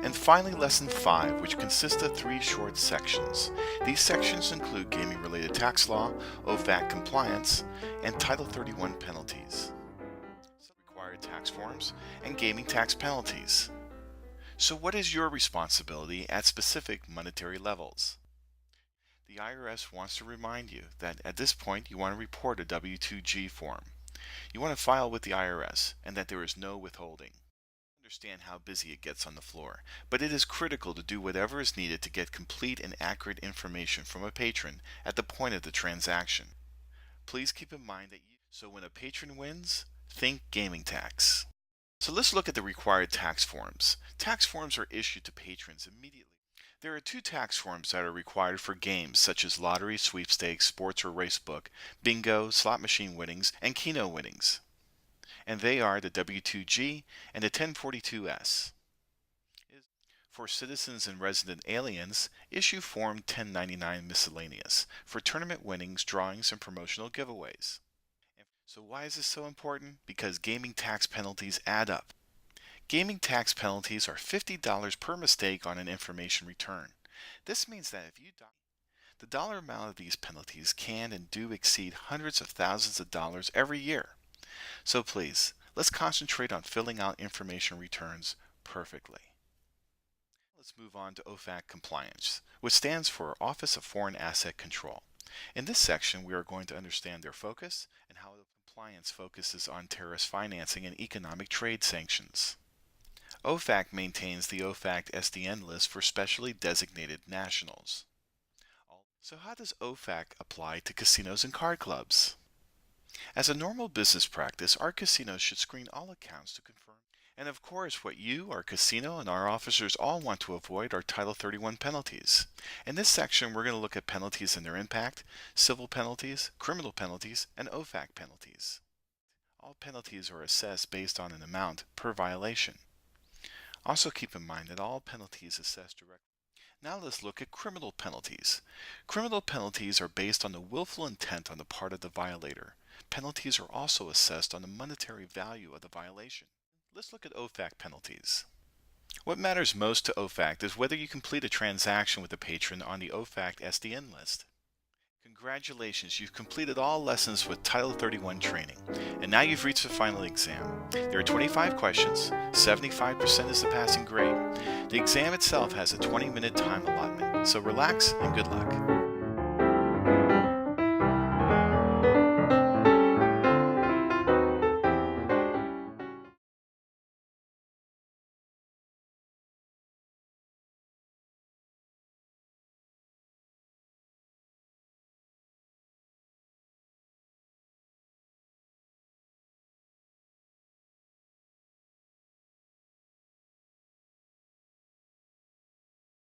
And finally, Lesson 5, which consists of 3 short sections. These sections include Gaming Related Tax Law, OFAC Compliance, and Title 31 Penalties, required tax forms, and gaming tax penalties. So what is your responsibility at specific monetary levels? The IRS wants to remind you that at this point you want to report a W-2G form. You want to file with the IRS and that there is no withholding. Understand how busy it gets on the floor, but it is critical to do whatever is needed to get complete and accurate information from a patron at the point of the transaction. Please keep in mind that so when a patron wins, think gaming tax. So let's look at the required tax forms. Tax forms are issued to patrons immediately. There are 2 tax forms that are required for games such as lottery, sweepstakes, sports or racebook, bingo, slot machine winnings, and Keno winnings. And they are the W-2G and the 1042-S. For citizens and resident aliens, issue Form 1099 Miscellaneous for tournament winnings, drawings, and promotional giveaways. So why is this so important? Because gaming tax penalties add up. Gaming tax penalties are $50 per mistake on an information return. This means that if you the dollar amount of these penalties can and do exceed hundreds of thousands of dollars every year. So please, let's concentrate on filling out information returns perfectly. Let's move on to OFAC compliance, which stands for Office of Foreign Asset Control. In this section, we are going to understand their focus and how the compliance focuses on terrorist financing and economic trade sanctions. OFAC maintains the OFAC SDN list for specially designated nationals. So how does OFAC apply to casinos and card clubs? As a normal business practice, our casinos should screen all accounts to confirm. And of course, what you, our casino, and our officers all want to avoid are Title 31 penalties. In this section, we're going to look at penalties and their impact, civil penalties, criminal penalties, and OFAC penalties. All penalties are assessed based on an amount per violation. Also keep in mind that all penalties assessed directly. Now let's look at criminal penalties. Criminal penalties are based on the willful intent on the part of the violator. Penalties are also assessed on the monetary value of the violation. Let's look at OFAC penalties. What matters most to OFAC is whether you complete a transaction with a patron on the OFAC SDN list. Congratulations, you've completed all lessons with Title 31 training, and now you've reached the final exam. There are 25 questions, 75% is the passing grade. The exam itself has a 20-minute time allotment, so relax and good luck.